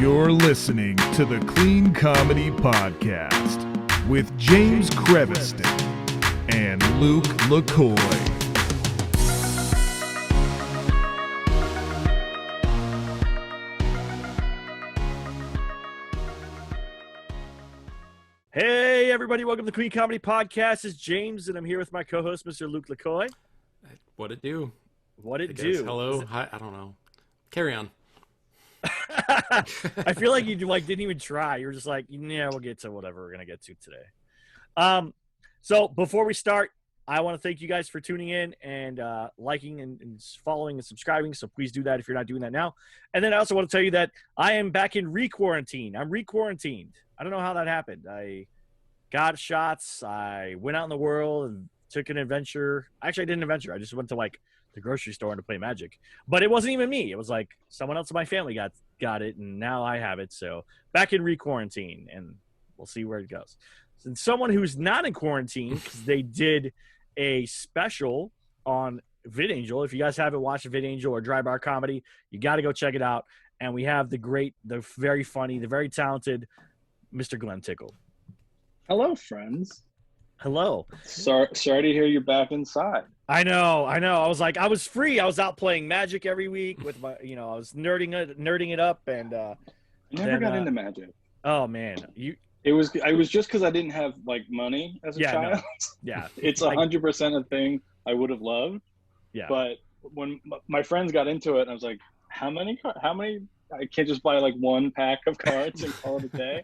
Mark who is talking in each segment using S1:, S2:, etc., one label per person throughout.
S1: You're listening to the Clean Comedy Podcast with James Creviston and Luke LaCoy.
S2: Hey, everybody. Welcome to the Clean Comedy Podcast. It's James, and I'm here with my co-host, Mr. Luke LaCoy.
S3: What it do?
S2: What it
S3: Hey
S2: do?
S3: guys, hello. Hi. I don't know. Carry on.
S2: I feel like you didn't even try. You were just like, yeah, we'll get to whatever we're gonna get to today. So before we start, I want to thank you guys for tuning in and liking and following and subscribing. So please do that if you're not doing that now. And then I also want to tell you that I am back in re-quarantine. I'm re-quarantined. I don't know how that happened. I got shots. I went out in the world and took an adventure. Actually, I did an adventure. I just went to the grocery store to play Magic, but it wasn't even me. It was like someone else in my family got it, and now I have it. So back in re-quarantine, and we'll see where it goes. And someone who's not in quarantine, because they did a special on VidAngel. If you guys haven't watched VidAngel or Dry Bar Comedy, you got to go check it out. And we have the very funny, the very talented Mr. Glen Tickle.
S4: Hello, friends.
S2: Hello.
S4: Sorry to hear you're back inside.
S2: I know. I was free. I was out playing Magic every week with my, I was nerding it up, and
S4: I never got into Magic.
S2: Oh man,
S4: I was just because I didn't have money as a child.
S2: No. Yeah,
S4: it's 100% a thing I would have loved.
S2: Yeah,
S4: but when my friends got into it, I was like, how many? I can't just buy one pack of cards and call it a day.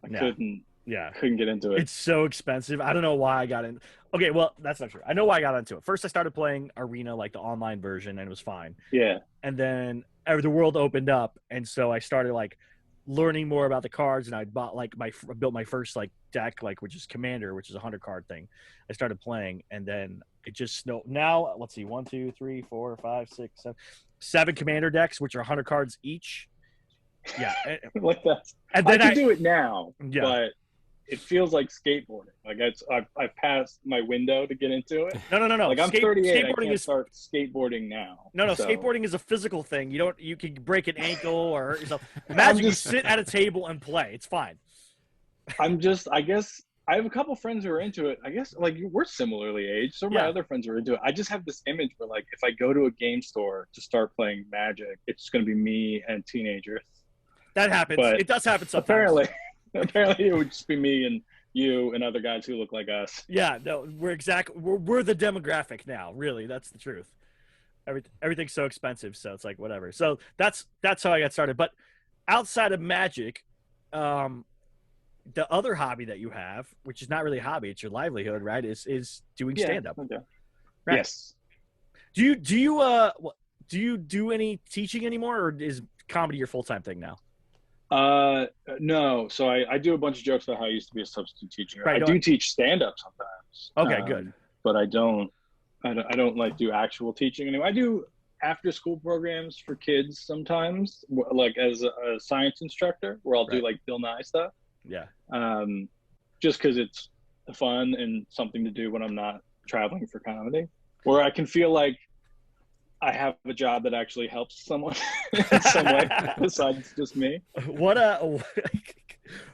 S4: I couldn't. Yeah, couldn't get into it.
S2: It's so expensive. I don't know why I got in. Okay, well, that's not true. I know why I got into it. First, I started playing Arena, the online version, and it was fine.
S4: Yeah.
S2: And then the world opened up, and so I started learning more about the cards, and I bought built my first deck, which is Commander, which is a 100-card thing. I started playing, and then it just snowed. Now, let's see, 1, 2, 3, 4, 5, 6, 7 Commander decks, which are 100 cards each. Yeah.
S4: Like that. And then I can do it now, but it feels like skateboarding. I've passed my window to get into it.
S2: No.
S4: I'm 38. I can't start skateboarding now.
S2: No. Skateboarding is a physical thing. You can break an ankle or hurt yourself. Imagine you sit at a table and play. It's fine.
S4: I guess I have a couple friends who are into it. I guess we're similarly aged. So my other friends are into it. I just have this image where if I go to a game store to start playing Magic, it's going to be me and teenagers.
S2: That happens. But it does happen sometimes.
S4: Apparently it would just be me and you and other guys who look like us.
S2: Yeah, no, we're the demographic now. Really, that's the truth. Everything's so expensive, so it's whatever. So that's how I got started. But outside of Magic, the other hobby that you have, which is not really a hobby, it's your livelihood, right? Is doing stand-up.
S4: Okay.
S2: Right?
S4: Yes.
S2: Do you do any teaching anymore, or is comedy your full-time thing now?
S4: No. So I do a bunch of jokes about how I used to be a substitute teacher.
S2: Right,
S4: I do teach stand-up sometimes.
S2: Okay, good.
S4: But I don't do actual teaching anymore. I do after-school programs for kids sometimes, as a science instructor, where I'll do Bill Nye stuff.
S2: Yeah.
S4: Just because it's fun and something to do when I'm not traveling for comedy, where I can feel like I have a job that actually helps someone in some way besides just me.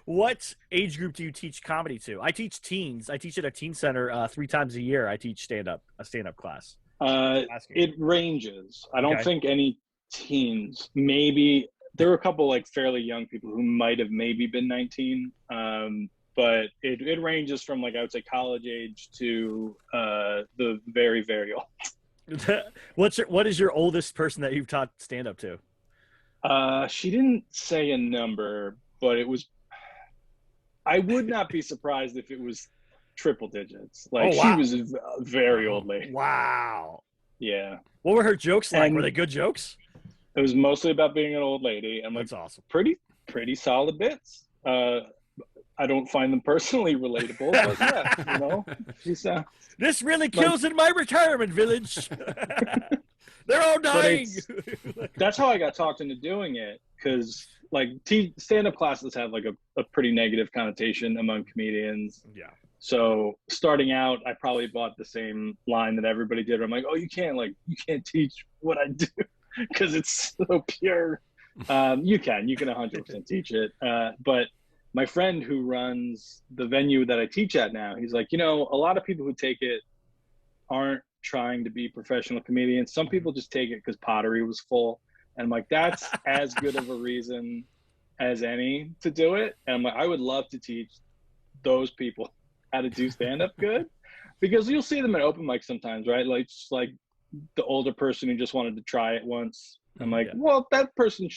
S2: What age group do you teach comedy to? I teach teens. I teach at a teen center 3 times a year. I teach a stand-up class.
S4: It ranges. I don't think any teens. Maybe there were a couple fairly young people who might have maybe been 19. But it ranges from I would say college age to the very, very old.
S2: What is your oldest person that you've taught stand up to?
S4: She didn't say a number, but I would not be surprised if it was triple digits. She was a very old lady.
S2: Wow.
S4: Yeah.
S2: What were her jokes like? Were they good jokes?
S4: It was mostly about being an old lady, and
S2: that's awesome.
S4: Pretty solid bits. I don't find them personally relatable, but she
S2: this really kills in my retirement village. They're all dying.
S4: That's how I got talked into doing it, because stand-up classes have a pretty negative connotation among comedians.
S2: Yeah.
S4: So starting out, I probably bought the same line that everybody did. I'm like, oh, you can't teach what I do because it's so pure You can 100% teach it. But my friend who runs the venue that I teach at now, he's like, a lot of people who take it aren't trying to be professional comedians. Some people just take it because pottery was full. And I'm like, that's as good of a reason as any to do it. And I'm like, I would love to teach those people how to do stand-up good, because you'll see them at open mic sometimes, right? Like, just like the older person who just wanted to try it once. I'm like, well, that person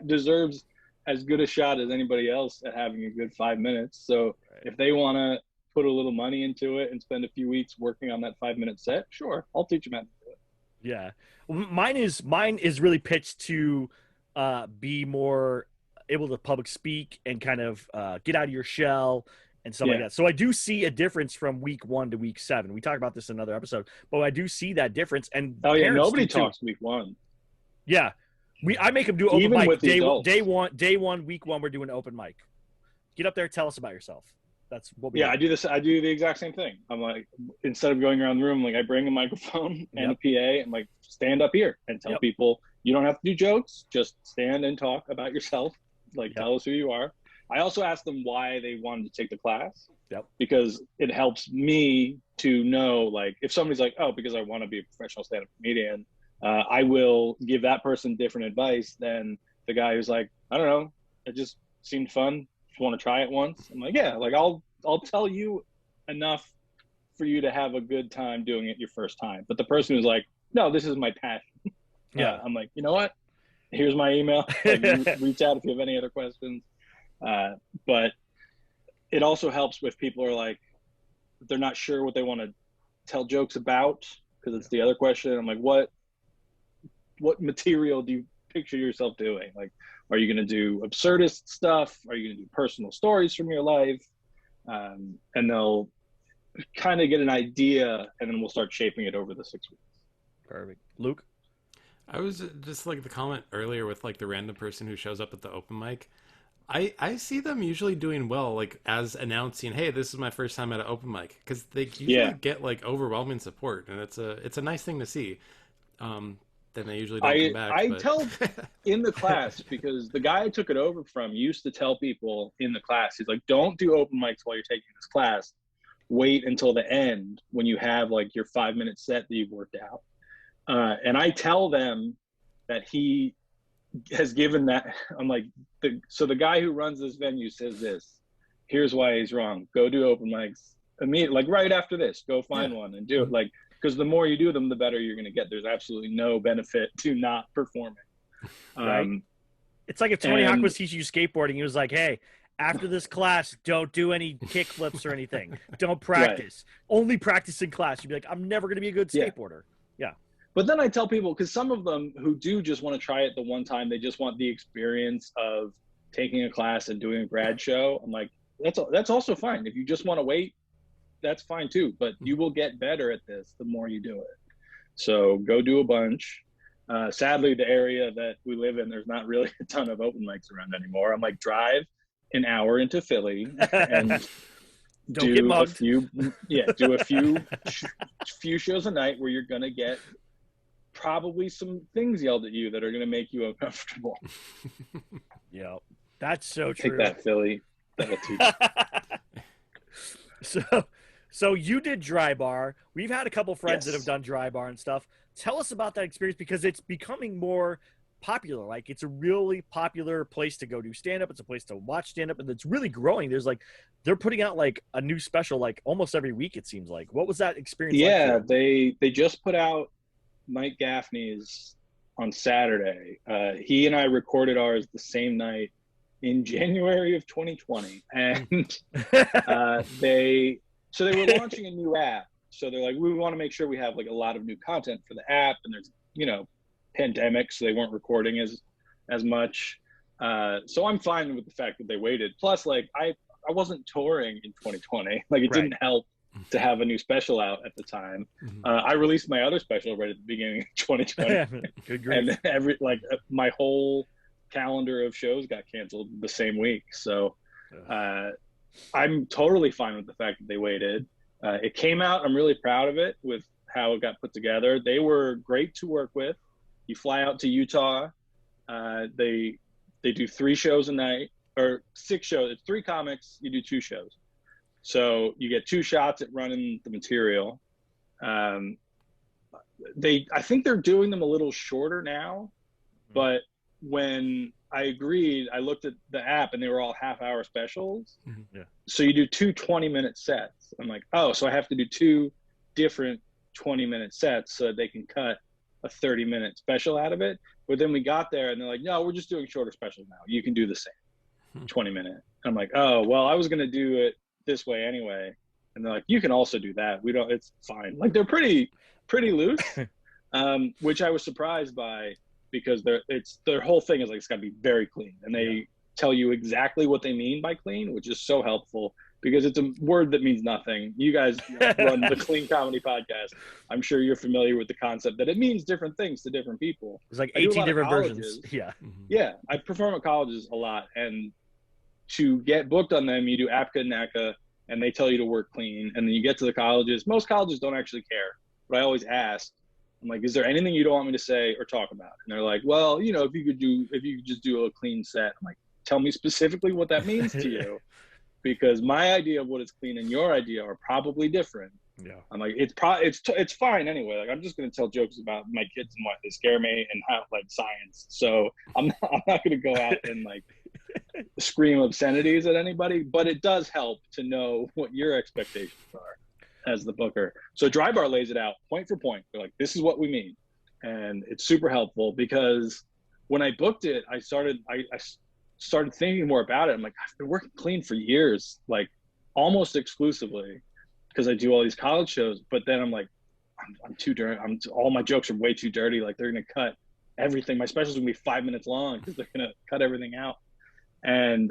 S4: deserves as good a shot as anybody else at having a good 5 minutes. So if they want to put a little money into it and spend a few weeks working on that 5-minute set, sure, I'll teach them how to do it.
S2: Yeah. Well, mine is really pitched to be more able to public speak and kind of get out of your shell and stuff like that. So I do see a difference from week 1 to week 7. We talked about this in another episode, but I do see that difference. And
S4: nobody talks week 1.
S2: Yeah. I make them do open
S4: Even
S2: mic
S4: with
S2: day one, week 1, we're doing open mic. Get up there, tell us about yourself. That's what we do.
S4: I do this. I do the exact same thing. I'm like, instead of going around the room, like I bring a microphone and a PA and like stand up here and tell people you don't have to do jokes, just stand and talk about yourself. Like tell us who you are. I also ask them why they wanted to take the class. Because it helps me to know, like, if somebody's like, oh, because I want to be a professional stand-up comedian, I will give that person different advice than the guy who's like, I don't know, it just seemed fun. Just want to try it once. I'm like, yeah, like I'll tell you enough for you to have a good time doing it your first time. But the person who's like, no, this is my passion. I'm like, you know what? Here's my email. Like, reach out if you have any other questions. But it also helps with people who are like, they're not sure what they want to tell jokes about, because it's the other question. I'm like, what material do you picture yourself doing? Like, are you going to do absurdist stuff? Are you going to do personal stories from your life? And they'll kind of get an idea, and then we'll start shaping it over the 6 weeks.
S2: Perfect. Luke?
S3: I was just like the comment earlier with like the random person who shows up at the open mic. I see them usually doing well, like as announcing, hey, this is my first time at an open mic, because they usually get like overwhelming support, and it's a nice thing to see. Then they usually don't come back.
S4: I tell in the class, because the guy I took it over from used to tell people in the class, he's like, don't do open mics while you're taking this class. Wait until the end when you have like your 5-minute set that you've worked out. And I tell them that he has given that. I'm like, so the guy who runs this venue says this. Here's why he's wrong. Go do open mics immediately, like right after this. Go find one and do it. Like, because the more you do them, the better you're going to get. There's absolutely no benefit to not performing.
S2: Right. It's like if Tony Hawk was teaching you skateboarding, he was like, hey, after this class, don't do any kick flips or anything. Don't practice. Only practice in class. You'd be like, I'm never going to be a good skateboarder. Yeah.
S4: But then I tell people, because some of them who do just want to try it the one time, they just want the experience of taking a class and doing a grad show. I'm like, that's also fine. If you just want to wait, that's fine too. But you will get better at this the more you do it. So go do a bunch. Sadly, the area that we live in, there's not really a ton of open mics around anymore. I'm like, drive an hour into Philly and do a few shows a night where you're gonna get probably some things yelled at you that are gonna make you uncomfortable.
S2: Yeah, that's so true.
S4: Take that, Philly. That'll teach you.
S2: So you did dry bar. We've had a couple friends that have done dry bar and stuff. Tell us about that experience, because it's becoming more popular. Like, it's a really popular place to go do stand-up. It's a place to watch stand-up, and it's really growing. There's like, they're putting out like a new special like almost every week, it seems like. What was that experience like?
S4: They just put out Mike Gaffney's on Saturday. He and I recorded ours the same night in January of 2020, and they were launching a new app. So they're like, we want to make sure we have like a lot of new content for the app, and there's pandemic, so they weren't recording as much. So I'm fine with the fact that they waited. Plus, like I wasn't touring in 2020. Like it didn't help to have a new special out at the time. I released my other special right at the beginning of 2020.
S2: Good grief.
S4: And my whole calendar of shows got canceled the same week. So I'm totally fine with the fact that they waited. It came out. I'm really proud of it with how it got put together. They were great to work with. You fly out to Utah They do 3 shows a night, or 6 shows. It's 3 comics. You do 2 shows, so you get 2 shots at running the material. I think they're doing them a little shorter now, but when I agreed, I looked at the app and they were all half-hour specials.
S2: Yeah.
S4: So you do 2 20-minute sets. I'm like, oh, so I have to do 2 different 20-minute sets so that they can cut a 30-minute special out of it. But then we got there and they're like, no, we're just doing shorter specials now. You can do the same 20-minute. I'm like, oh, well, I was going to do it this way anyway. And they're like, you can also do that. It's fine. Like, they're pretty loose, which I was surprised by, because their whole thing is like, it's got to be very clean. And they tell you exactly what they mean by clean, which is so helpful, because it's a word that means nothing. You guys run the Clean Comedy podcast. I'm sure you're familiar with the concept that it means different things to different people.
S2: There's like 18 different versions. Yeah.
S4: Yeah. I perform at colleges a lot. And to get booked on them, you do APCA and NACA, and they tell you to work clean. And then you get to the colleges. Most colleges don't actually care. But I always ask, I'm like, is there anything you don't want me to say or talk about? And they're like, well, if you could just do a clean set. I'm like, tell me specifically what that means to you, because my idea of what is clean and your idea are probably different.
S2: Yeah.
S4: I'm like, it's fine anyway. Like, I'm just going to tell jokes about my kids and why they scare me and how, like, science. So I'm not going to go out and like scream obscenities at anybody, but it does help to know what your expectations are as the booker. So Dry Bar lays it out point for point. They're like, this is what we mean. And it's super helpful, because when I booked it, I started thinking more about it. I'm like, I've been working clean for years, like almost exclusively, because I do all these college shows. But then I'm like, I'm too dirty. All my jokes are way too dirty. Like, they're going to cut everything. My specials are going to be 5 minutes long because they're going to cut everything out. And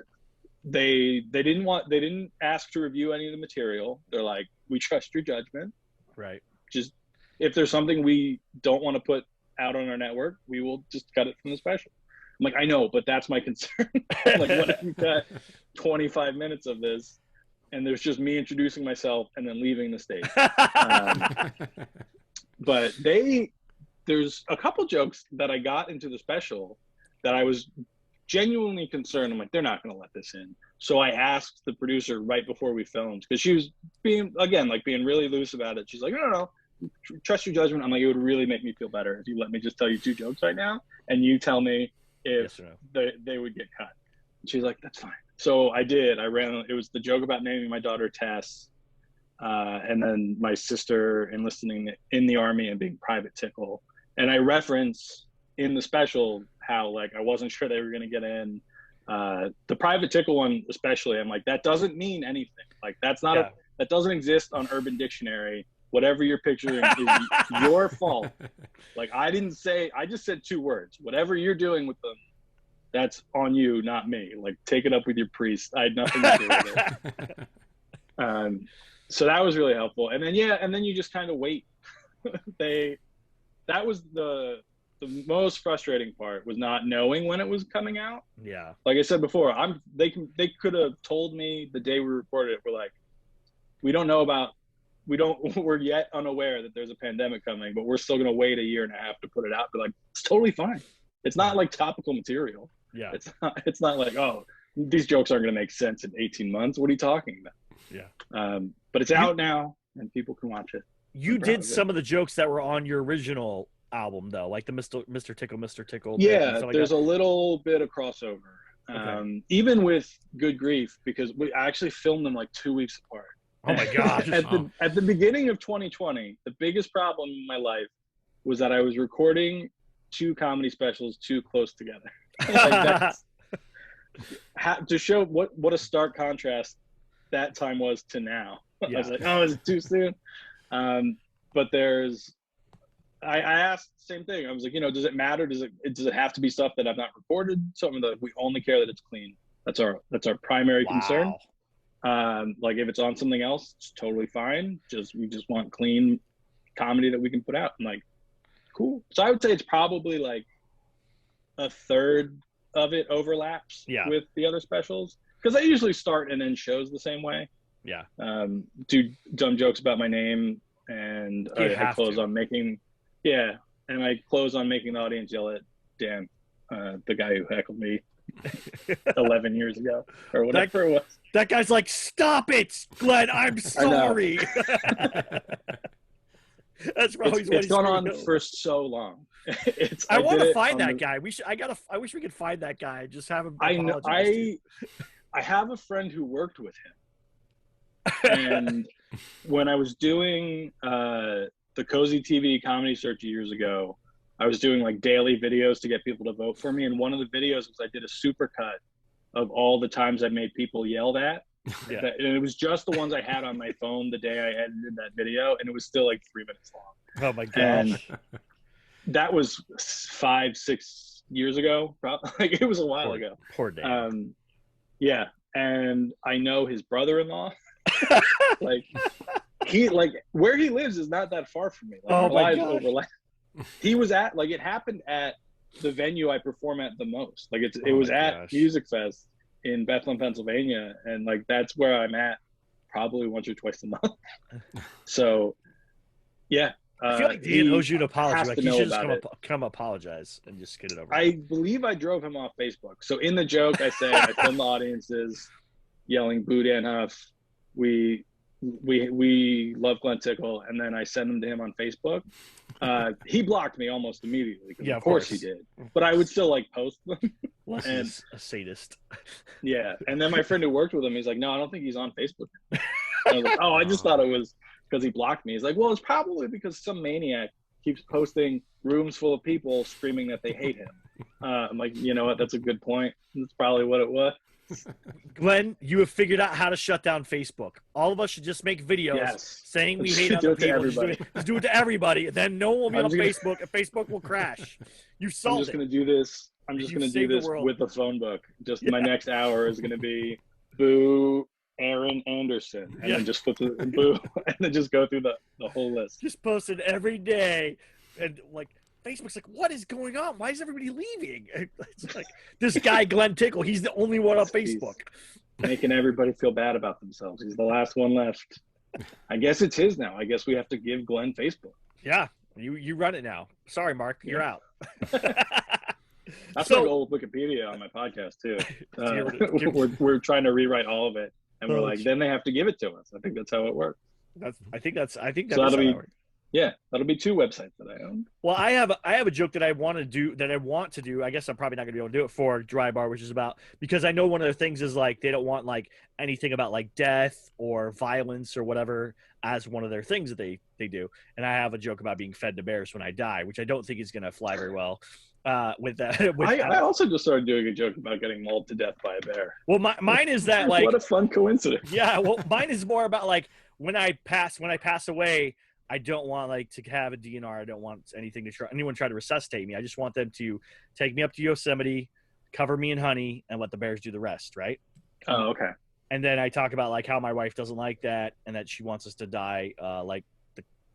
S4: they didn't ask to review any of the material. They're like, we trust your judgment.
S2: Right.
S4: Just, if there's something we don't want to put out on our network, we will just cut it from the special. I'm like, I know, but that's my concern. Like, what if you cut 25 minutes of this and there's just me introducing myself and then leaving the stage? But there's a couple jokes that I got into the special that I was genuinely concerned. I'm like, they're not going to let this in. So I asked the producer right before we filmed, because she was being really loose about it. She's like, no, trust your judgment. I'm like, it would really make me feel better if you let me just tell you 2 jokes right now, and you tell me if they would get cut. And she's like, that's fine. So I did. It was the joke about naming my daughter Tess, and then my sister enlisting in the Army and being Private Tickle. And I reference in the special how, like, I wasn't sure they were going to get in. The Private Tickle one especially, I'm like, that doesn't mean anything. Like, that's not that doesn't exist on Urban Dictionary. Whatever you're picturing is your fault. Like, I just said 2 words. Whatever you're doing with them, that's on you, not me. Like, take it up with your priest. I had nothing to do with it. So that was really helpful. And then you just kind of wait. That was the most frustrating part, was not knowing when it was coming out.
S2: Yeah.
S4: Like I said before, they could have told me the day we recorded it, we're like, we're yet unaware that there's a pandemic coming, but we're still going to wait a year and a half to put it out. But like, it's totally fine. It's not like topical material.
S2: Yeah.
S4: It's not like, oh, these jokes aren't going to make sense in 18 months. What are you talking about?
S2: Yeah.
S4: But it's out now and people can watch it.
S2: You did some of the jokes that were on your original album, though, like the Mr. Tickle.
S4: Yeah, there's a little bit of crossover.
S2: Okay.
S4: Even with Good Grief, because I actually filmed them like 2 weeks apart.
S2: Oh my gosh.
S4: At the beginning of 2020, the biggest problem in my life was that I was recording 2 comedy specials too close together. Like, to show what a stark contrast that time was to now.
S2: Yeah.
S4: I was like, oh, is it too soon? But I asked the same thing. I was like, does it matter? Does it have to be stuff that I've not recorded? Something that we only care that it's clean. That's our primary concern. Like, if it's on something else, it's totally fine. We just want clean comedy that we can put out. I'm like, cool. So I would say it's probably like a third of it overlaps with the other specials, because I usually start and end shows the same way.
S2: Yeah.
S4: Do dumb jokes about my name, and I close on making the audience yell at Dan. the guy who heckled me 11 years ago or whatever it was.
S2: That guy's like, "Stop it, Glenn! I'm sorry." That's probably
S4: it's gone on for so long.
S2: I want to find that guy. I wish we could find that guy. Just have him apologize.
S4: I have a friend who worked with him, and when I was doing the Cozy TV comedy search years ago, I was doing like daily videos to get people to vote for me, and one of the videos was I did a supercut of all the times I made people yelled at.
S2: Yeah.
S4: And it was just the ones I had on my phone the day I edited that video, and it was still like 3 minutes long.
S2: Oh my gosh.
S4: And that was 5-6 years ago, probably. Like, it was a while ago.
S2: Poor Dave.
S4: Yeah, and I know his brother-in-law. Like, where he lives is not that far from me. Like,
S2: oh my gosh.
S4: overlap. He was at, like, it happened at the venue I perform at the most. Like, it was at Music Fest in Bethlehem, Pennsylvania, and like that's where I'm at probably once or twice a month. So yeah,
S2: I feel like Dan owes you an apology. Like, you should just come apologize and just get it over.
S4: I believe I drove him off Facebook. So in the joke, I say I filmed the audiences yelling "Boo Dan Huff." We love Glen Tickle, and then I send them to him on Facebook. He blocked me almost immediately. Yeah, of course he did. But I would still like post them.
S2: And a sadist.
S4: Yeah, and then my friend who worked with him, he's like, "No, I don't think he's on Facebook." I was like, "Oh, I just thought it was because he blocked me." He's like, "Well, it's probably because some maniac keeps posting rooms full of people screaming that they hate him." I'm like, you know what? That's a good point. That's probably what it was.
S2: Glenn, you have figured out how to shut down Facebook. All of us should just make videos saying we hate other people. Just do it to everybody. And then no one will be on Facebook, and Facebook will crash. You solved it.
S4: I'm just going to do this. I'm just going to do this with the phone book. Just my next hour is going to be boo Aaron Anderson, and then just put the boo, and then just go through the whole list.
S2: Just post it every day, and like Facebook's like, what is going on? Why is everybody leaving? It's like, this guy Glen Tickle, he's the only one on Facebook.
S4: He's making everybody feel bad about themselves. He's the last one left. I guess it's his now. I guess we have to give Glenn Facebook.
S2: Yeah, you run it now. Sorry, Mark, you're out.
S4: That's like old Wikipedia on my podcast too. We're trying to rewrite all of it, and we're like, then they have to give it to us. I think that's how it works.
S2: I think that's
S4: so
S2: how
S4: that'll be.
S2: It works.
S4: Yeah, that'll be 2 websites that I own.
S2: Well, I have a joke that I want to do. I guess I'm probably not going to be able to do it for Dry Bar, which is about, because I know one of the things is like they don't want like anything about like death or violence or whatever as one of their things that they do. And I have a joke about being fed to bears when I die, which I don't think is going to fly very well. With that,
S4: I also just started doing a joke about getting mauled to death by a bear.
S2: Well, mine is that like
S4: what a fun coincidence.
S2: Yeah, well, mine is more about like when I pass away, I don't want like to have a DNR. I don't want anyone try to resuscitate me. I just want them to take me up to Yosemite, cover me in honey, and let the bears do the rest. Right?
S4: Oh, okay.
S2: And then I talk about like how my wife doesn't like that, and that she wants us to die like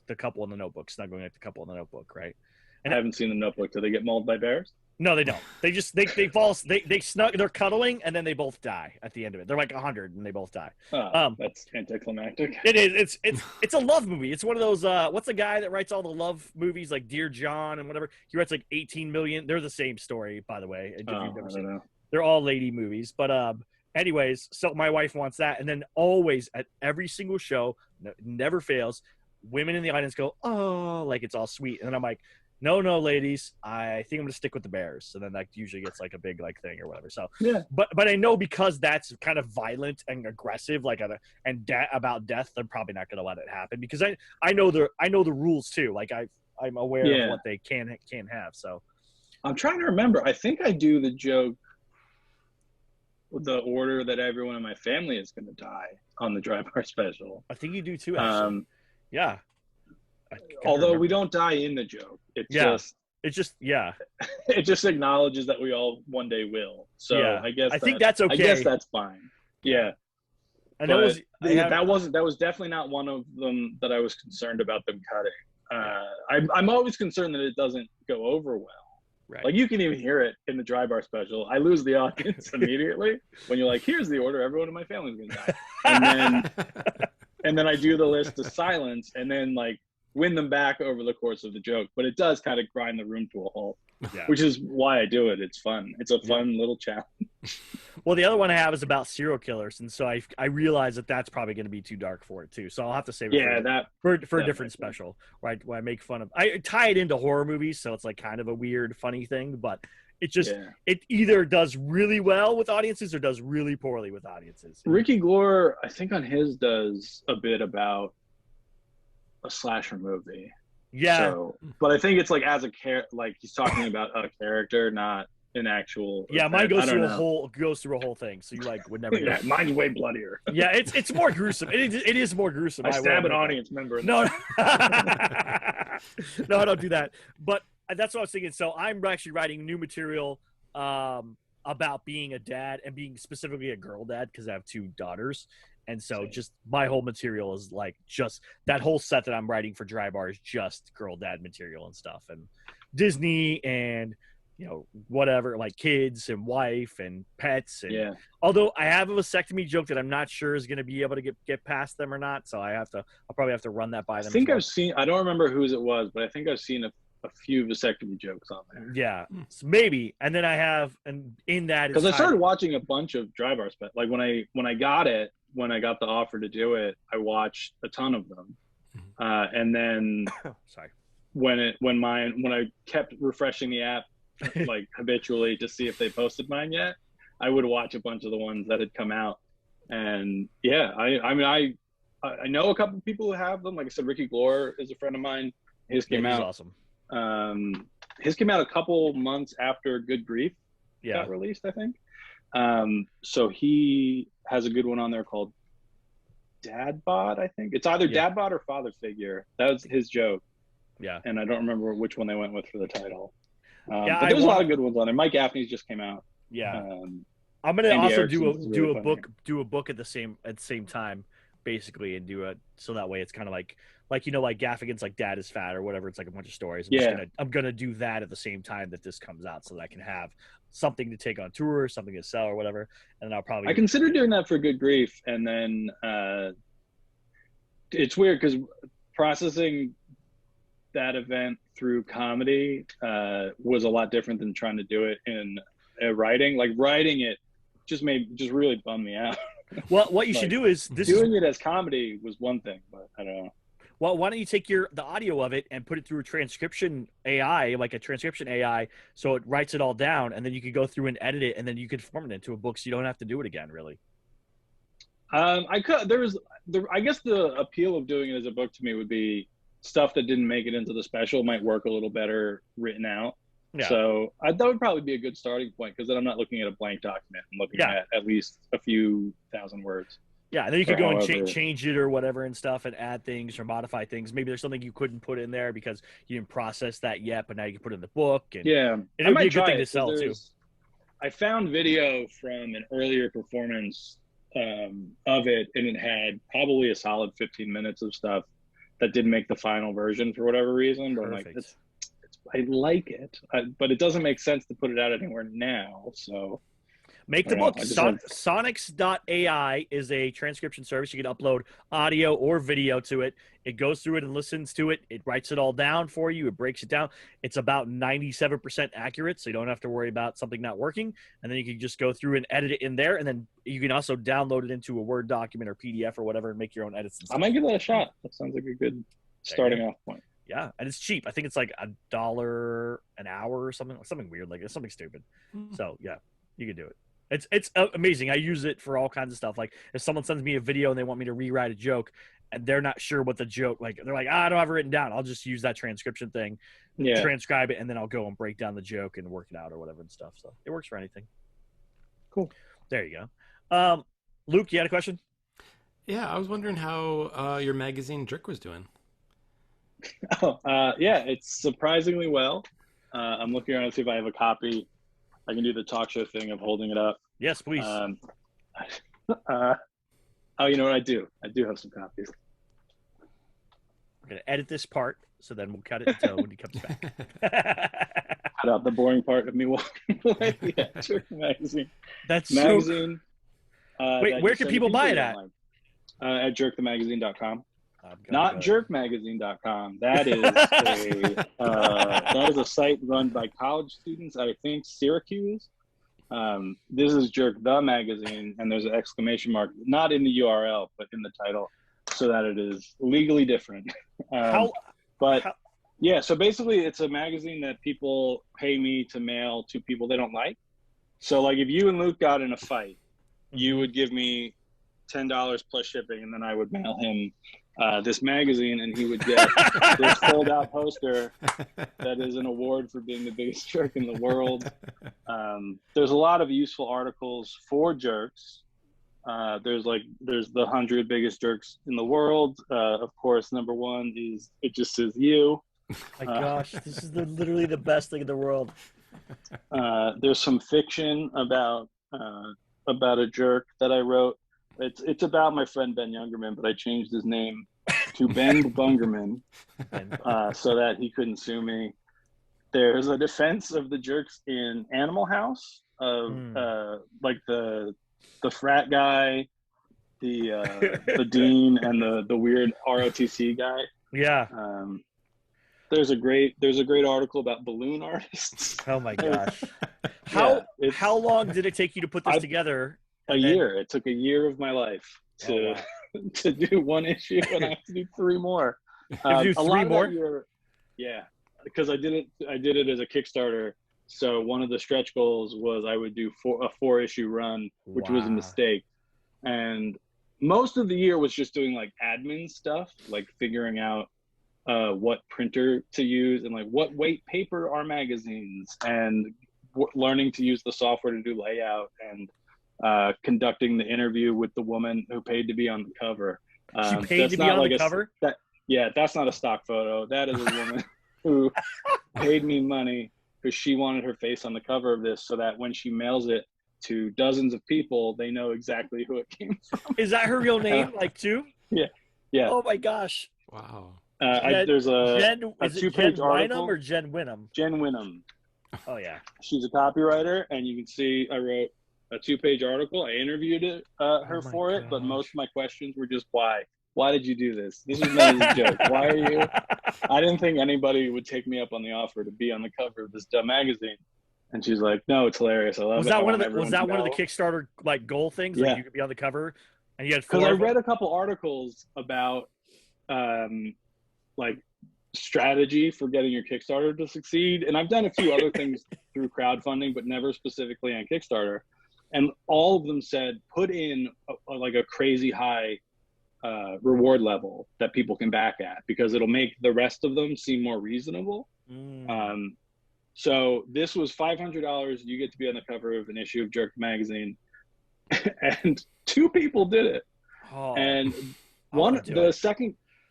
S2: the couple in the Notebook, snuggling like the couple in the Notebook, right? And
S4: I haven't seen the Notebook. Do they get mauled by bears?
S2: No, they don't. They fall. They snug. They're cuddling, and then they both die at the end of it. They're like 100, and they both die.
S4: That's anticlimactic.
S2: It is. It's a love movie. It's one of those. What's the guy that writes all the love movies like Dear John and whatever? He writes like 18 million. They're the same story, by the way.
S4: I don't know.
S2: They're all lady movies, but anyways, so my wife wants that, and then always at every single show, never fails, women in the audience go, "Oh," like it's all sweet, and then I'm like, No, ladies, I think I'm gonna stick with the bears. So then that usually gets like a big like thing or whatever. So
S4: yeah,
S2: but I know because that's kind of violent and aggressive, like about death, they're probably not gonna let it happen because I know the rules too. Like I'm aware of what they can have. So
S4: I'm trying to remember. I think I do the joke with the order that everyone in my family is gonna die on the Dry Bar special.
S2: I think you do too. Actually. Yeah.
S4: Although we don't die in the joke. It just acknowledges that we all one day will. So I think that's okay. I guess that's fine. Yeah.
S2: And
S4: that was definitely not one of them that I was concerned about them cutting. I'm always concerned that it doesn't go over well. Right. Like you can even hear it in the Dry Bar special. I lose the audience immediately when you're like, here's the order, everyone in my family's gonna die. And then I do the list of silence and then like win them back over the course of the joke, but it does kind of grind the room to a halt.
S2: Yeah.
S4: which is why I do it. It's fun. It's a fun little challenge.
S2: Well, the other one I have is about serial killers, and so I realize that that's probably going to be too dark for it too. So I'll have to save it for a different special where I make fun of. I tie it into horror movies, so it's like kind of a weird, funny thing, but it just it either does really well with audiences or does really poorly with audiences.
S4: Ricky Glore, I think on his does a bit about a slasher movie.
S2: Yeah.
S4: So, but I think it's like as a like he's talking about a character, not an actual.
S2: Yeah, mine goes through a whole thing. So you like would never.
S4: Yeah, mine's way bloodier.
S2: Yeah, it's more gruesome. It is more gruesome.
S4: I stab an audience member.
S2: No, no, I don't do that. But that's what I was thinking. So I'm actually writing new material about being a dad and being specifically a girl dad because I have 2 daughters. And so just my whole material is like just that whole set that I'm writing for Dry Bar is just girl dad material and stuff, and Disney and, you know, whatever, like kids and wife and pets. And although I have a vasectomy joke that I'm not sure is going to be able to get past them or not. So I'll probably have to run that by them.
S4: I think I've seen, I don't remember whose it was, but I think I've seen a few vasectomy jokes on there.
S2: Yeah, so maybe. And then I have, and in that is
S4: because I started watching a bunch of Dry Bar stuff. Like when I got the offer to do it, I watched a ton of them, and then when I kept refreshing the app like habitually to see if they posted mine yet, I would watch a bunch of the ones that had come out, and I mean I know a couple of people who have them. Like I said, Ricky Glore is a friend of mine. His came out
S2: awesome.
S4: His came out a couple months after Good Grief got released, I think. So he has a good one on there called Dad Bod, I think. It's either Dad Bod or Father Figure. That was his joke.
S2: Yeah.
S4: And I don't remember which one they went with for the title. But there's a lot of good ones on there. Mike Gaffney's just came out.
S2: Yeah. I'm gonna
S4: Andy
S2: also
S4: Erickson's
S2: do
S4: really
S2: a
S4: funny.
S2: book at the same time, basically, and do it so that way it's kind of like you know, like Gaffigan's like Dad is Fat or whatever. It's like a bunch of stories. I'm gonna do that at the same time that this comes out, so that I can have something to take on tour, something to sell or whatever. And then I
S4: consider doing that for Good Grief, and then it's weird because processing that event through comedy was a lot different than trying to do it in writing. Like writing it just really bummed me out.
S2: Well, what you should do is
S4: doing it as comedy was one thing, but I don't know.
S2: Well, why don't you take the audio of it and put it through a transcription AI, like a transcription AI, so it writes it all down, and then you could go through and edit it, and then you could form it into a book, so you don't have to do it again, really.
S4: I guess the appeal of doing it as a book to me would be stuff that didn't make it into the special might work a little better written out. Yeah. So that would probably be a good starting point, because then I'm not looking at a blank document. I'm looking at least a few thousand words.
S2: Yeah, and then you could go and change it or whatever and stuff, and add things or modify things. Maybe there's something you couldn't put in there because you didn't process that yet, but now you can put it in the book. And it would be a good thing to sell too.
S4: I found video from an earlier performance of it, and it had probably a solid 15 minutes of stuff that didn't make the final version for whatever reason. But I'm like, I like it, but it doesn't make sense to put it out anywhere now. So
S2: make the book. Sonics.ai is a transcription service. You can upload audio or video to it. It goes through it and listens to it. It writes it all down for you. It breaks it down. It's about 97% accurate, so you don't have to worry about something not working. And then you can just go through and edit it in there. And then you can also download it into a Word document or PDF or whatever and make your own edits and stuff.
S4: I might give that a shot. That sounds like a good starting off point.
S2: Yeah, and it's cheap. I think it's like $1 an hour or something weird, like it's something stupid. So yeah, you can do it. It's amazing. I use it for all kinds of stuff. Like if someone sends me a video and they want me to rewrite a joke and they're not sure what the joke, like they're like, I don't have it written down. I'll just use that transcription thing, transcribe it, and then I'll go and break down the joke and work it out or whatever and stuff. So it works for anything.
S4: Cool.
S2: There you go. Luke, you had a question?
S3: Yeah, I was wondering how your magazine Jerk was doing.
S4: It's surprisingly well. I'm looking around to see if I have a copy. I can do the talk show thing of holding it up.
S2: Yes, please.
S4: You know what? I do have some copies.
S2: We're going to edit this part, so then we'll cut it until when he comes back.
S4: Cut out the boring part of me walking away. Yeah, Jerk magazine.
S2: That's
S4: magazine.
S2: Wait, where can people buy it at?
S4: At jerkthemagazine.com. Not jerkmagazine.com. That is a site run by college students at, I think, Syracuse. This is Jerk the Magazine, and there's an exclamation mark, not in the URL, but in the title, so that it is legally different. Yeah, so basically it's a magazine that people pay me to mail to people they don't like. So like if you and Luke got in a fight, you would give me $10 plus shipping, and then I would mail him this magazine, and he would get this fold-out poster that is an award for being the biggest jerk in the world. There's a lot of useful articles for jerks. There's the 100 biggest jerks in the world. Of course, number one is it just says you.
S2: My gosh, this is literally the best thing in the world.
S4: There's some fiction about a jerk that I wrote. It's about my friend Ben Youngerman, but I changed his name to Ben Bungerman so that he couldn't sue me. There's a defense of the jerks in Animal House of like the frat guy, the dean, and the weird ROTC guy.
S2: Yeah.
S4: There's a great article about balloon artists.
S2: Oh my gosh. How long did it take you to put this together?
S4: A year. It took a year of my life to do one issue, and I have to do 3 more.
S2: Do 3 more?
S4: Yeah, because I did it as a Kickstarter. So one of the stretch goals was I would do a 4-issue run, which was a mistake. And most of the year was just doing like admin stuff, like figuring out what printer to use and like what weight paper are magazines, and learning to use the software to do layout, and conducting the interview with the woman who paid to be on the cover.
S2: She paid to be on the cover?
S4: That's not a stock photo. That is a woman who paid me money because she wanted her face on the cover of this so that when she mails it to dozens of people, they know exactly who it came from.
S2: Is that her real name, too?
S4: Yeah. Yeah.
S2: Oh, my gosh.
S3: Wow.
S4: There's a 2-page article.
S2: Wynnum or Jen Wynnum?
S4: Jen Wynnum.
S2: Oh, yeah.
S4: She's a copywriter, and you can see I wrote a 2-page article. I interviewed her for it, but most of my questions were just why. Why did you do this? This is not a joke. Why are you? I didn't think anybody would take me up on the offer to be on the cover of this dumb magazine. And she's like, "No, it's hilarious. I love it."
S2: Was that one of the Kickstarter like goal things?
S4: Yeah.
S2: Like you could be on the cover, and you had 4.
S4: Because I read a couple articles about like strategy for getting your Kickstarter to succeed, and I've done a few other things through crowdfunding, but never specifically on Kickstarter. And all of them said put in a crazy high reward level that people can back at, because it'll make the rest of them seem more reasonable. So this was $500. You get to be on the cover of an issue of Jerk magazine, and 2 people did it. And the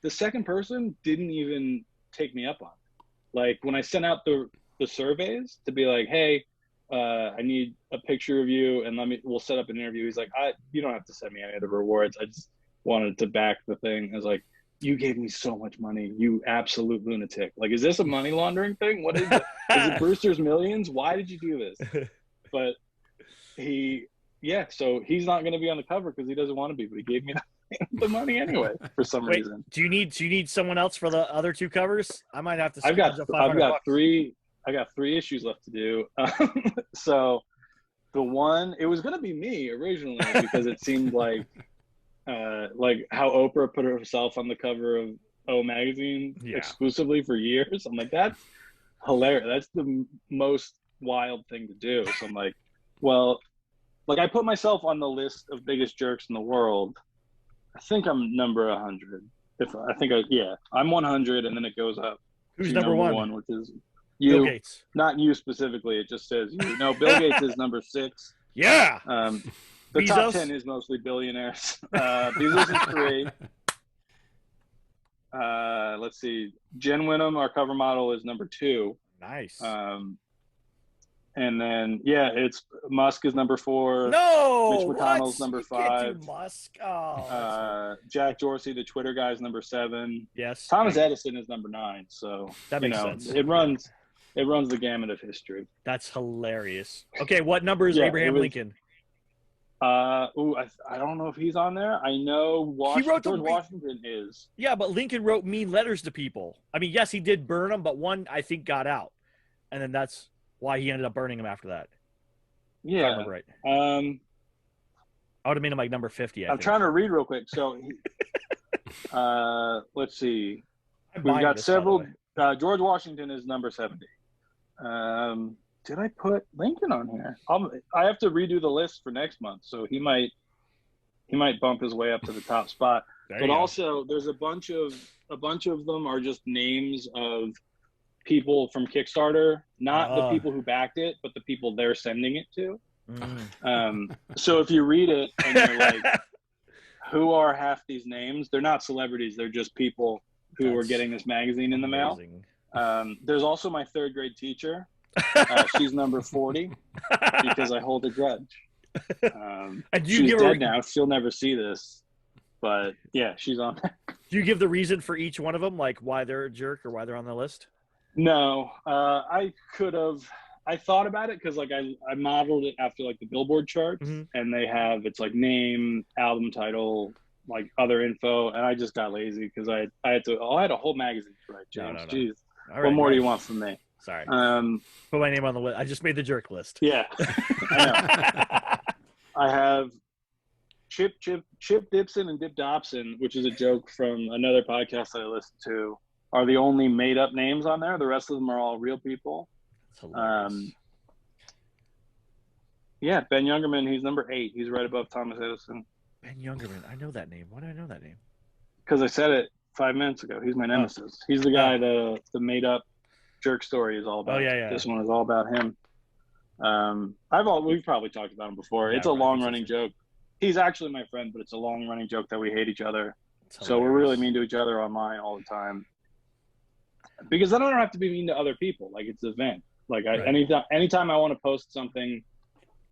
S4: second person didn't even take me up on it. Like when I sent out the surveys to be like, hey, I need a picture of you and we'll set up an interview. He's like, you don't have to send me any of the rewards. I just wanted to back the thing. I was like, you gave me so much money, you absolute lunatic. Like, is this a money laundering thing? What is it? Is it Brewster's Millions? Why did you do this? But so he's not going to be on the cover because he doesn't want to be, but he gave me the money anyway for some reason.
S2: Do you need someone else for the other 2 covers? I might have to.
S4: I've got 3 issues left to do. So the one, it was going to be me originally because it seemed like how Oprah put herself on the cover of O magazine exclusively for years. I'm like, that's hilarious. That's the most wild thing to do. So I'm like, well, like I put myself on the list of biggest jerks in the world. I think I'm number 100. I'm 100, and then it goes up.
S2: Who's number 1?
S4: Which is you. Bill Gates. Not you specifically. It just says you. No, Bill Gates is number 6.
S2: Yeah.
S4: The
S2: Bezos?
S4: top 10 is mostly billionaires. Bezos is 3. Let's see. Jen Wynnum, our cover model, is number 2.
S2: Nice.
S4: And then it's Musk is number 4.
S2: No,
S4: Mitch McConnell's number 5.
S2: Can't do Musk. Oh,
S4: Jack Dorsey, the Twitter guy, is number 7.
S2: Yes.
S4: Thomas Edison is number 9. So
S2: that makes sense.
S4: It runs the gamut of history.
S2: That's hilarious. Okay, what number is Abraham Lincoln?
S4: I don't know if he's on there. I know George Washington is.
S2: Yeah, but Lincoln wrote mean letters to people. I mean, yes, he did burn them, but one I think got out, and then that's why he ended up burning them after that.
S4: Yeah,
S2: I remember right. I would have made him like number 50.
S4: I'm trying to read real quick. So, let's see. We've got several. George Washington is number 70. Did I put Lincoln on here? I have to redo the list for next month, so he might bump his way up to the top spot. But also, there's a bunch of them are just names of people from Kickstarter, not the people who backed it, but the people they're sending it to. So if you read it and you're like, who are half these names? They're not celebrities. They're just people who are getting this magazine in the mail. There's also my third grade teacher. She's number 40 because I hold a grudge. She's dead now. She'll never see this. But yeah, she's on there.
S2: Do you give the reason for each one of them, like why they're a jerk or why they're on the list?
S4: No, I could have. I thought about it because like I modeled it after like the Billboard charts, and they have it's like name, album title, like other info, and I just got lazy because I had a whole magazine to write. James,
S2: No.
S4: jeez,
S2: Right,
S4: what more do you want from me?
S2: Sorry, put my name on the list. I just made the jerk list.
S4: Yeah, I know. I have Chip Dipson and Dip Dobson, which is a joke from another podcast that I listened to, are the only made up names on there. The rest of them are all real people. Yeah, Ben Youngerman, he's number 8. He's right above Thomas Edison.
S2: Ben Youngerman, I know that name. Why do I know that name?
S4: Because I said it 5 minutes ago. He's my nemesis. He's the guy the made up jerk story is all about.
S2: Oh yeah.
S4: This one is all about him. We've probably talked about him before. It's a long running joke. He's actually my friend, but it's a long running joke that we hate each other. So we're really mean to each other online all the time. Because then I don't have to be mean to other people. Like it's an event. Like anytime I want to post something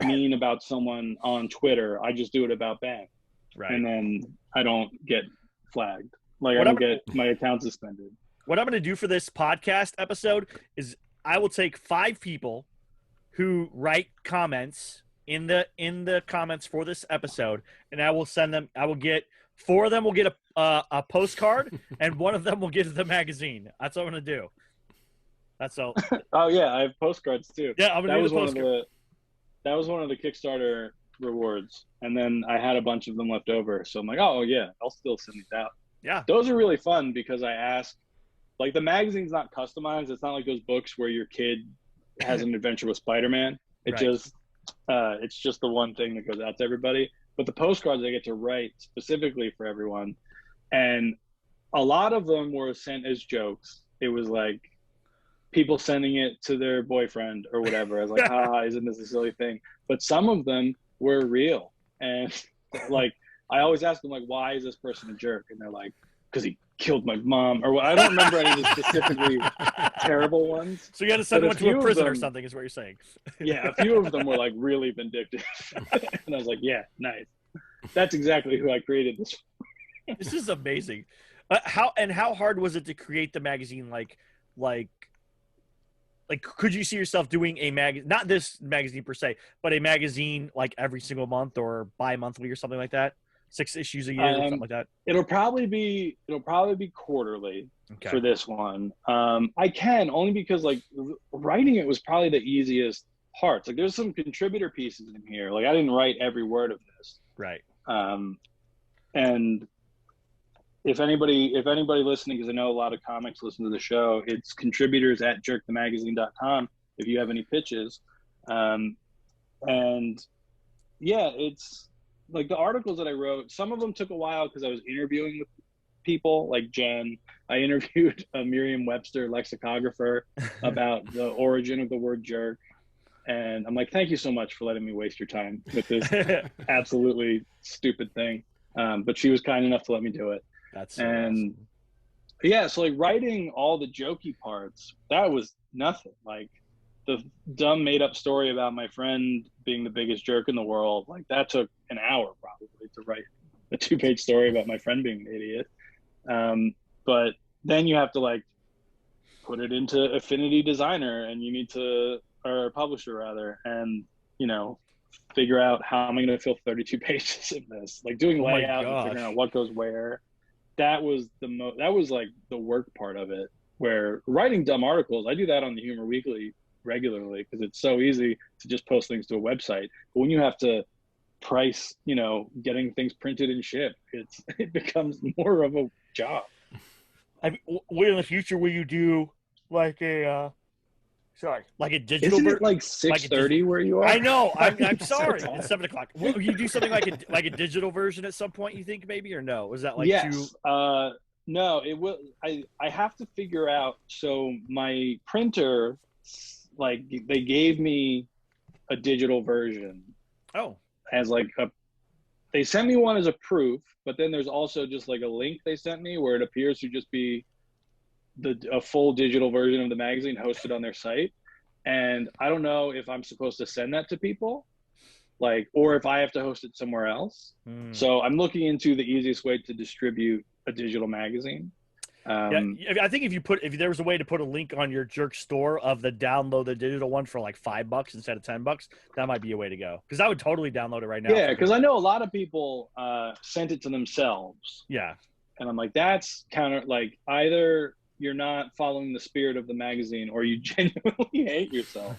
S4: mean about someone on Twitter, I just do it about Ben. Right. And then I don't get flagged. Like I don't get my account suspended.
S2: What I'm going to do for this podcast episode is I will take 5 people who write comments in the comments for this episode, and I will send them. I will get 4 of them will get a postcard, and 1 of them will get the magazine. That's what I'm going to do. That's all.
S4: Oh yeah, I have postcards too.
S2: Yeah, I'm gonna do the postcard.
S4: That was one of the Kickstarter rewards, and then I had a bunch of them left over. So I'm like, oh yeah, I'll still send these out.
S2: Yeah,
S4: those are really fun because I ask, like the magazine's not customized. It's not like those books where your kid has an adventure with Spider-Man. It's just the one thing that goes out to everybody. But the postcards I get to write specifically for everyone, and a lot of them were sent as jokes. It was like people sending it to their boyfriend or whatever. I was like, haha, isn't this a silly thing? But some of them were real. And like, I always ask them like, why is this person a jerk? And they're like, because he killed my mom. Or I don't remember any of the specifically terrible ones.
S2: So you got to send one to a prison or something is what you're saying.
S4: Yeah, a few of them were like really vindictive. And I was like, yeah, nice. That's exactly who I created this for.
S2: This is amazing. How hard was it to create the magazine? Like, could you see yourself doing a not this magazine per se, but a magazine like every single month or bi-monthly or something like that? 6 issues a year, or something like that.
S4: It'll probably be quarterly for this one. I can only because like writing it was probably the easiest parts. Like there's some contributor pieces in here. Like I didn't write every word of this.
S2: Right.
S4: And if anybody listening, because I know a lot of comics listen to the show, it's contributors at jerkthemagazine.com if you have any pitches. And yeah, it's like the articles that I wrote, some of them took a while because I was interviewing with people like Jen. I interviewed a Merriam-Webster lexicographer about the origin of the word jerk. And I'm like, thank you so much for letting me waste your time with this absolutely stupid thing. But she was kind enough to let me do it.
S2: That's so awesome.
S4: Yeah, so like writing all the jokey parts, that was nothing. Like the dumb made up story about my friend being the biggest jerk in the world, like that took an hour probably to write a 2-page story about my friend being an idiot. But then you have to like put it into Affinity Designer and you need to, or Publisher rather, and you know, figure out how am I going to fill 32 pages of this, like doing layout and figuring out what goes where. That was that was like the work part of it, where writing dumb articles, I do that on the Humor Weekly regularly because it's so easy to just post things to a website. But when you have to price, getting things printed and shipped, it becomes more of a job.
S2: In the future, will you do like a like a digital?
S4: Isn't it like 6:30 where you are?
S2: I know. I'm sorry. It's 7:00. Will you do something like a digital version at some point? You think maybe, or no? Was that like
S4: yes? No, it will. I have to figure out. So my printer, like they gave me a digital version.
S2: Oh.
S4: As like they sent me one as a proof, but then there's also just like a link they sent me where it appears to just be a full digital version of the magazine hosted on their site. And I don't know if I'm supposed to send that to people, or if I have to host it somewhere else. So I'm looking into the easiest way to distribute a digital magazine.
S2: I think if there was a way to put a link on your Jerk store of the download the digital one for like $5 instead of $10, that might be a way to go. Because I would totally download it right now.
S4: Yeah, because I know a lot of people sent it to themselves.
S2: Yeah,
S4: and I'm like, that's either you're not following the spirit of the magazine or you genuinely hate yourself.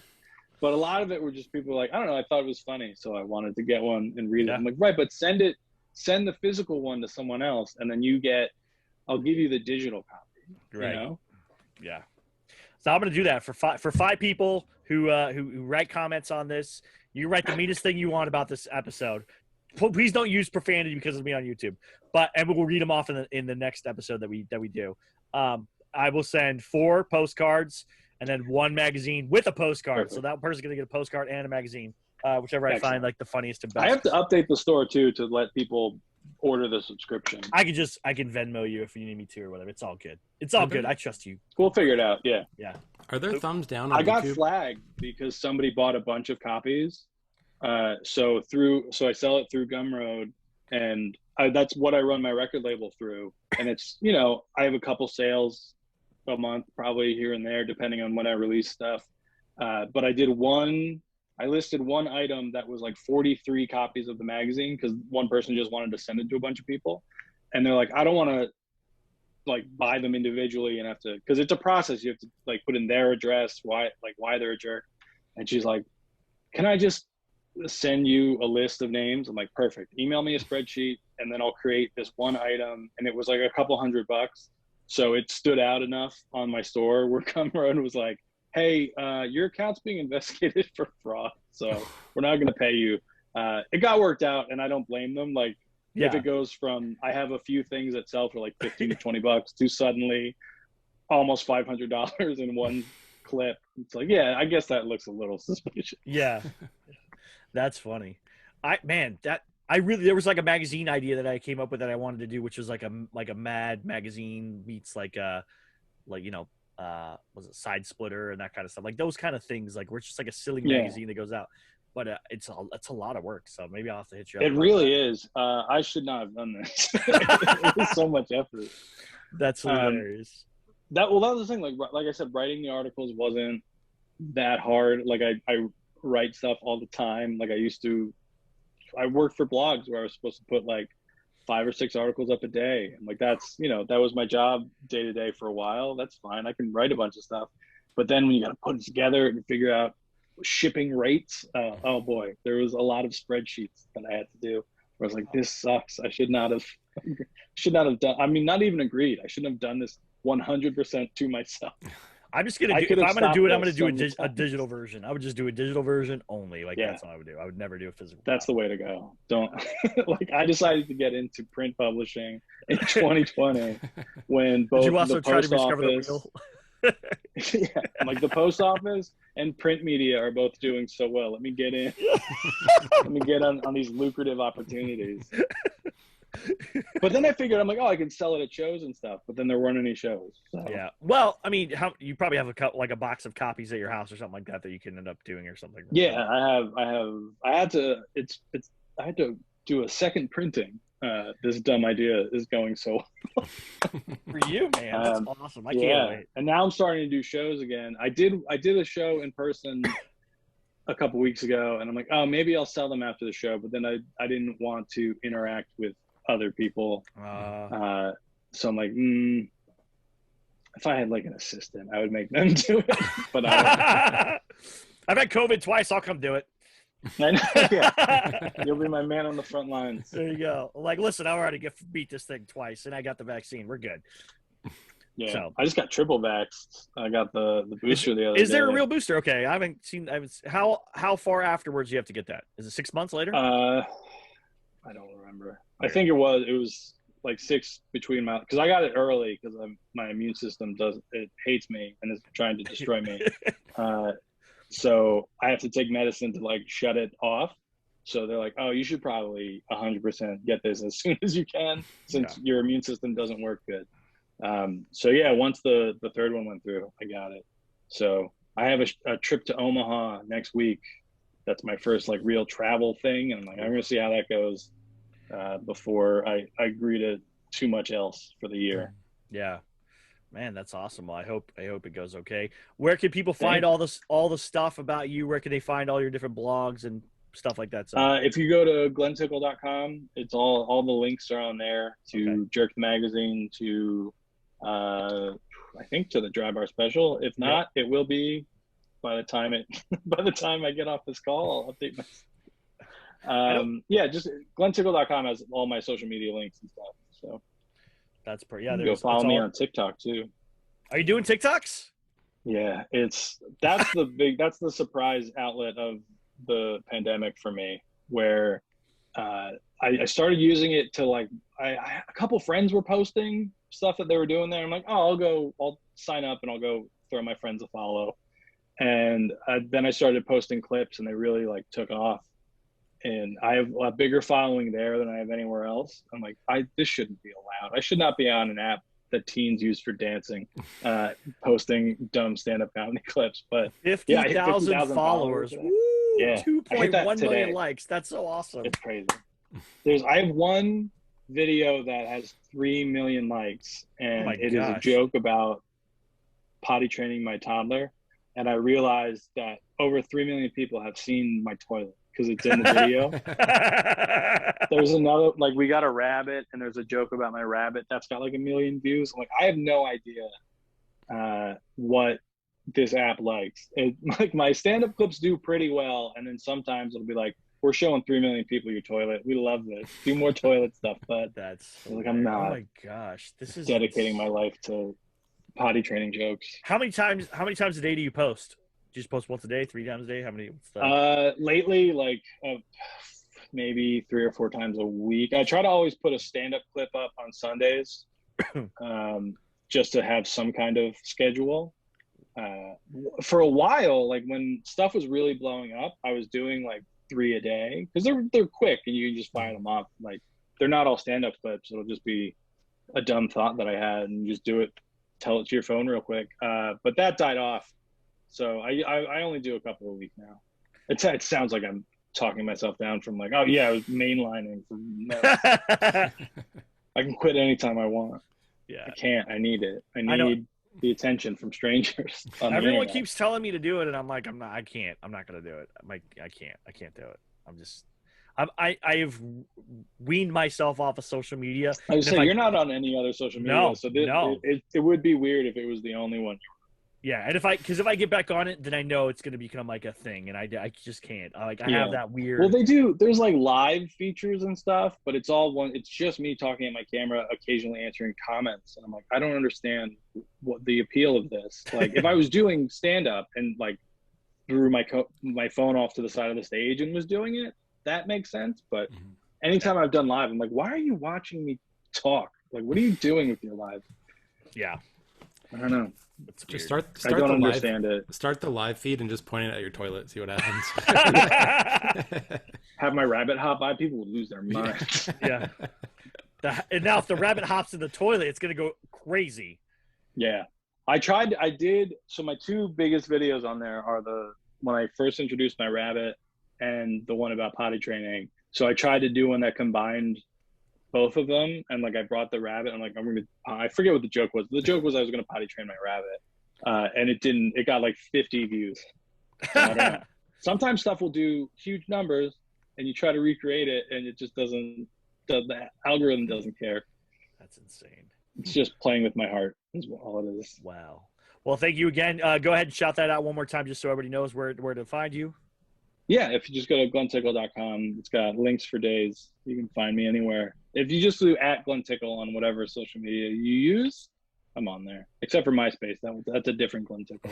S4: But a lot of it were just people like, I don't know, I thought it was funny, so I wanted to get one and read it. I'm like, right, but send the physical one to someone else, and then I'll give you the digital copy.
S2: Right. Yeah. So I'm going to do that for five people who write comments on this. You write the meanest thing you want about this episode. Please don't use profanity because of me on YouTube. And we'll read them off in the next episode that we do. I will send 4 postcards and then 1 magazine with a postcard. Perfect. So that person's going to get a postcard and a magazine, whichever I find like the funniest and best.
S4: I have to update the store too to let people order the subscription.
S2: I can Venmo you if you need me to or whatever. It's all good. It's all good. I trust you.
S4: We'll figure it out. Yeah.
S2: Yeah.
S3: Are there thumbs down on
S4: I got
S3: YouTube?
S4: flagged because somebody bought a bunch of copies. So I sell it through Gumroad, and that's what I run my record label through. And it's, I have a couple sales a month, probably here and there, depending on when I release stuff. But I listed one item that was like 43 copies of the magazine because one person just wanted to send it to a bunch of people. And they're like, I don't want to buy them individually and have to, because it's a process. You have to put in their address, why they're a jerk. And she's like, can I just send you a list of names? I'm like, perfect. Email me a spreadsheet and then I'll create this one item. And it was like a couple $100. So it stood out enough on my store where Gumroad was like, hey, your account's being investigated for fraud, so we're not going to pay you. It got worked out, and I don't blame them. If it goes from I have a few things that sell for like $15 to $20 to suddenly almost $500 in one clip, it's like, yeah, I guess that looks a little suspicious.
S2: Yeah, that's funny. There was like a magazine idea that I came up with that I wanted to do, which was like a Mad magazine meets was it Side Splitter and that kind of stuff, like those kind of things, where it's just like a silly magazine that goes out, but it's a lot of work, so maybe I'll have to hit you up.
S4: It really is. I should not have done this. It was so much effort.
S2: That's hilarious.
S4: That was the thing, like I said, writing the articles wasn't that hard. I write stuff all the time. I worked for blogs where I was supposed to put 5 or 6 articles up a day. And that's, that was my job day to day for a while. That's fine. I can write a bunch of stuff. But then when you got to put it together and figure out shipping rates, oh boy, there was a lot of spreadsheets that I had to do. Where I was like, this sucks. I should not have done. I mean, not even agreed. I shouldn't have done this 100% to myself.
S2: I'm just gonna if I'm gonna do it, I'm gonna do a digital version. I would just do a digital version only. That's what I would do. I would never do a physical.
S4: That's the way to go. Don't I decided to get into print publishing in 2020 when both
S2: Did you also
S4: the
S2: try to
S4: post
S2: discover
S4: office,
S2: the wheel?
S4: Yeah, the post office and print media are both doing so well. Let me get in. Let me get on these lucrative opportunities. But then I figured, I'm like, I can sell it at shows and stuff. But then there weren't any shows. So.
S2: Yeah. Well, I mean, you probably have a box of copies at your house or something like that you can end up doing or something.
S4: Yeah, I had to do a second printing. This dumb idea is going so well.
S2: For you, man. That's awesome. I can't wait.
S4: And now I'm starting to do shows again. I did a show in person a couple weeks ago, and I'm like, oh, maybe I'll sell them after the show. But then I didn't want to interact with other people. So I'm like, if I had like an assistant, I would make them do it. But
S2: I've had COVID twice. I'll come do it.
S4: I know, yeah. You'll be my man on the front lines.
S2: There you go. Like, listen, I already beat this thing twice, and I got the vaccine. We're good.
S4: Yeah,
S2: so,
S4: I just got triple vaxxed. I got the booster the other day.
S2: Is there a real booster? Okay, I haven't seen. How far afterwards do you have to get that? Is it 6 months later?
S4: I don't remember. I think it was like 6 between because I got it early because my immune system hates me and is trying to destroy me. So I have to take medicine to like shut it off. So they're like, oh, you should probably 100% get this as soon as you can since your immune system doesn't work good. So yeah, once the third one went through, I got it. So I have a trip to Omaha next week. That's my first like real travel thing. And I'm going to see how that goes before I agree to too much else for the year.
S2: Yeah. Man, that's awesome. Well, I hope it goes okay. Where can people find all the stuff about you? Where can they find all your different blogs and stuff like that?
S4: If you go to glentickle.com, it's all the links are on there to Jerk the Magazine, to I think to the Dry Bar Special. If not, it will be by the time I get off this call. I'll update my just glentickle.com has all my social media links and stuff. So
S2: that's pretty.
S4: Go follow me on TikTok too.
S2: Are you doing TikToks?
S4: Yeah, that's the surprise outlet of the pandemic for me, where I started using it to like a couple friends were posting stuff that they were doing there. I'm like, oh, I'll sign up and I'll go throw my friends a follow. And then I started posting clips and they really like took off. And I have a bigger following there than I have anywhere else. I'm like, this shouldn't be allowed. I should not be on an app that teens use for dancing, posting dumb stand-up comedy clips. But
S2: 50,000 followers. Woo,
S4: yeah,
S2: 2.1 million likes. That's so awesome.
S4: It's crazy. I have one video that has 3 million likes, and it is a joke about potty training my toddler. And I realized that over 3 million people have seen my toilet because it's in the video. There's another, like, we got a rabbit, and there's a joke about my rabbit that's got like 1 million views. I'm like, I have no idea what this app likes. Like, my stand-up clips do pretty well, and then sometimes it'll be like, we're showing 3 million people your toilet. We love this. Do more toilet stuff. But
S2: that's
S4: like, I'm not.
S2: Oh my gosh, this is
S4: dedicating my life to potty training jokes.
S2: How many times a day do you post? Do you just post once a day, 3 times a day? How many?
S4: Lately, like maybe 3 or 4 times a week. I try to always put a stand-up clip up on Sundays, just to have some kind of schedule. For a while, like when stuff was really blowing up, I was doing like 3 a day because they're quick and you can just fire them off. Like, they're not all stand-up clips. It'll just be a dumb thought that I had and just do it, tell it to your phone real quick. But that died off. So I only do a couple a week now. It sounds like I'm talking myself down from like, oh yeah, I was mainlining. I can quit anytime I want.
S2: Yeah,
S4: I can't. I need it. I need the attention from strangers.
S2: Everyone keeps telling me to do it, and I'm like, I can't. I'm not gonna do it. I'm like, I can't do it. I've weaned myself off of social media.
S4: I was saying, you're not on any other social media,
S2: no,
S4: so it would be weird if it was the only one.
S2: Yeah, and if I get back on it, then I know it's going to become like a thing, and I just can't. I have that weird.
S4: Well, they do. There's like live features and stuff, but it's all one. It's just me talking at my camera, occasionally answering comments, and I'm like, I don't understand what the appeal of this. Like, if I was doing stand up and like threw my phone off to the side of the stage and was doing it, that makes sense. But anytime I've done live, I'm like, why are you watching me talk? Like, what are you doing with your live?
S2: Yeah,
S4: I don't know.
S3: Just start
S4: I don't understand it.
S3: Start the live feed and just point it at your toilet. See what happens.
S4: Have my rabbit hop by. People would lose their minds.
S2: Yeah. And now if the rabbit hops in the toilet, it's going to go crazy.
S4: Yeah. I did. So my 2 biggest videos on there are when I first introduced my rabbit and the one about potty training. So I tried to do one that combined both of them, and like I brought the rabbit and like I forget what the joke was. The joke was I was gonna potty train my rabbit, and it didn't. It got like 50 views. So I don't know. sometimes stuff will do huge numbers and you try to recreate it and it just doesn't, the algorithm doesn't care.
S2: That's insane.
S4: It's just playing with my heart is all it is.
S2: Wow. Well, thank you again. Go ahead and shout that out one more time just so everybody knows where to find you.
S4: Yeah, if you just go to glentickle.com, it's got links for days. You can find me anywhere. If you just do @Glen Tickle on whatever social media you use, I'm on there. Except for MySpace. That's a different Glen Tickle.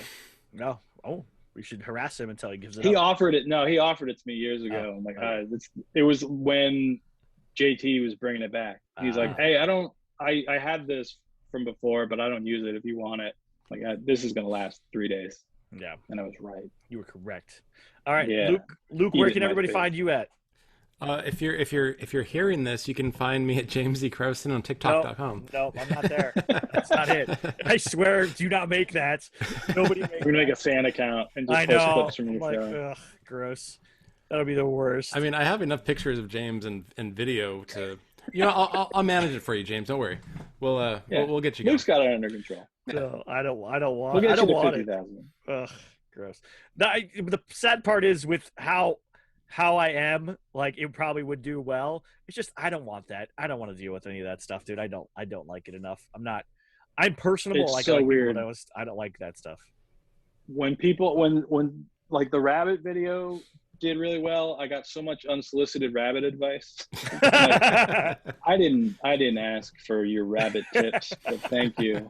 S2: No. Oh, we should harass him until he gives it
S4: He
S2: up.
S4: offered it. No, he offered it to me years ago. I'm like, it was when JT was bringing it back. He's like, hey, I had this from before, but I don't use it if you want it. Like, this is going to last 3 days.
S2: Yeah.
S4: And I was right.
S2: You were correct. All right,
S4: Yeah.
S2: Luke, where can everybody find you at?
S3: If you're hearing this, you can find me at James E. Crowson on TikTok.com.
S2: No, I'm not there. That's not it. I swear, do not make that. Nobody make
S4: We're going to make a fan account and just
S2: I
S4: post
S2: know.
S4: clips from
S2: I'm
S4: your
S2: like,
S4: show.
S2: ugh, gross. That'll be the worst.
S3: I mean, I have enough pictures of James and video to, I'll manage it for you, James. Don't worry. We'll get you going.
S4: Luke's got it under control.
S2: No, I don't want.
S4: We'll get
S2: I don't
S4: you to
S2: want
S4: 50,000.
S2: it. Ugh, gross. The sad part is with how I am, like it probably would do well. It's just I don't want that. I don't want to deal with any of that stuff, dude. I don't like it enough. I'm personable.
S4: It's
S2: like
S4: so
S2: I like
S4: weird.
S2: I don't like that stuff.
S4: When when like the rabbit video did really well, I got so much unsolicited rabbit advice. Like, I didn't ask for your rabbit tips, but thank you.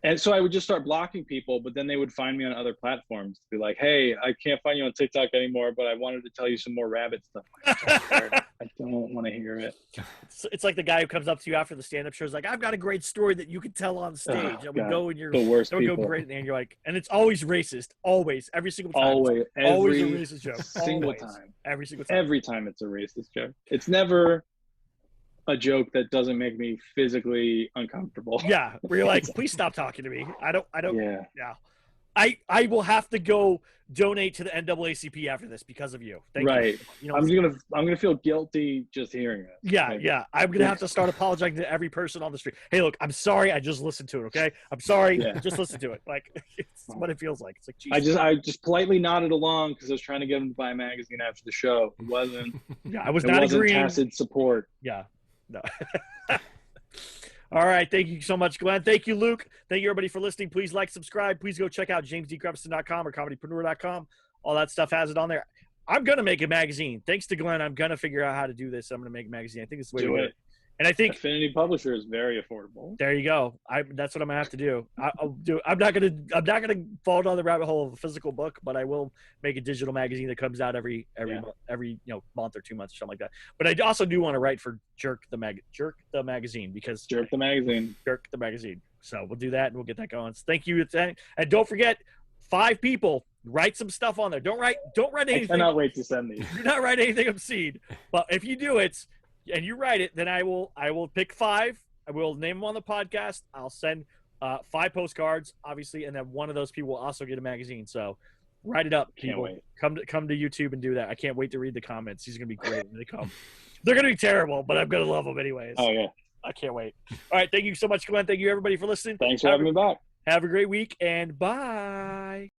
S4: And so I would just start blocking people, but then they would find me on other platforms to be like, hey, I can't find you on TikTok anymore, but I wanted to tell you some more rabbit stuff. I don't want to hear it.
S2: It's like the guy who comes up to you after the stand-up show is like, I've got a great story that you could tell on stage. And we go and you're
S4: the worst
S2: go
S4: people.
S2: great, and you're like, and it's always racist. Always. Every single time.
S4: Always
S2: a racist joke.
S4: Single
S2: Always.
S4: time.
S2: Every single time.
S4: Every time it's a racist joke. It's never a joke that doesn't make me physically uncomfortable.
S2: Yeah, where you're like, please stop talking to me. I don't.
S4: Yeah.
S2: Yeah. I will have to go donate to the NAACP after this because of you. Thank
S4: Right.
S2: you.
S4: I'm gonna feel guilty just hearing it.
S2: Yeah,
S4: Like,
S2: yeah. I'm gonna have to start apologizing to every person on the street. Hey, look, I'm sorry. I just listened to it. Okay, I'm sorry.
S4: Yeah.
S2: Just listen to it. Like, it's what it feels like. It's like, Jesus.
S4: I just politely nodded along because I was trying to get him to buy a magazine after the show. It wasn't.
S2: Yeah, I was
S4: It
S2: not
S4: wasn't
S2: agreeing.
S4: tacit support.
S2: Yeah. No. All right. Thank you so much, Glenn. Thank you, Luke. Thank you, everybody, for listening. Please like, subscribe. Please go check out jamesdcrepston.com or ComedyPreneur.com. All that stuff has it on there. I'm going to make a magazine. Thanks to Glenn, I'm going to figure out how to do this. I'm going to make a magazine. I think it's the way to do it. And I think
S4: Affinity Publisher is very affordable.
S2: there you go. That's what I'm gonna have to do. I'll do. I'm not gonna fall down the rabbit hole of a physical book, but I will make a digital magazine that comes out every month or 2 months or something like that. But I also do want to write for Jerk the magazine because
S4: Jerk the magazine.
S2: Jerk the magazine. So we'll do that and we'll get that going. So thank you, and don't forget, 5 people write some stuff on there. Don't write anything.
S4: I cannot wait to send these.
S2: Do not write anything obscene. But if you do it and you write it, then I will pick 5. I will name them on the podcast. I'll send 5 postcards, obviously, and then one of those people will also get a magazine. So write it up, people.
S4: Can't wait.
S2: Come to YouTube and do that. I can't wait to read the comments. These are gonna be great when they come. They're gonna be terrible, but I'm gonna love them anyways.
S4: Oh yeah.
S2: I can't wait. All right, thank you so much, Glenn. Thank you everybody for listening.
S4: Thanks for having me back.
S2: Have a great week and bye.